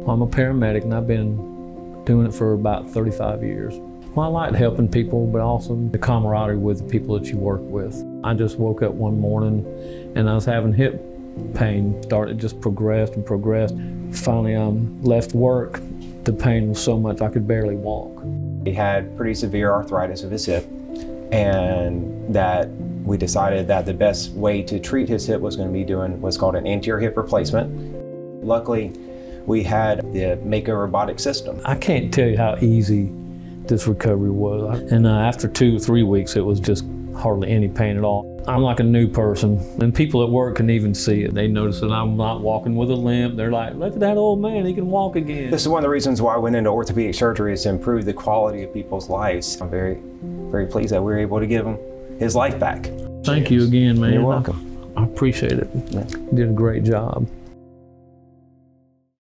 I'm a paramedic and I've been doing it for about 35 years. Well, I like helping people, but also the camaraderie with the people that you work with. I just woke up one morning and I was having hip pain. It just progressed and progressed. Finally, left work. The pain was so much I could barely walk. He had pretty severe arthritis of his hip, and that we decided that the best way to treat his hip was going to be doing what's called an anterior hip replacement. Luckily, we had the Mako robotic system. I can't tell you how easy this recovery was. And after 2 or 3 weeks, it was just hardly any pain at all. I'm like a new person, and people at work can even see it. They notice that I'm not walking with a limp. They're like, look at that old man, he can walk again. This is one of the reasons why I went into orthopedic surgery, is to improve the quality of people's lives. I'm very, very pleased that we were able to give him his life back. Thank you again, man. You're welcome. I appreciate it. Yeah. You did a great job.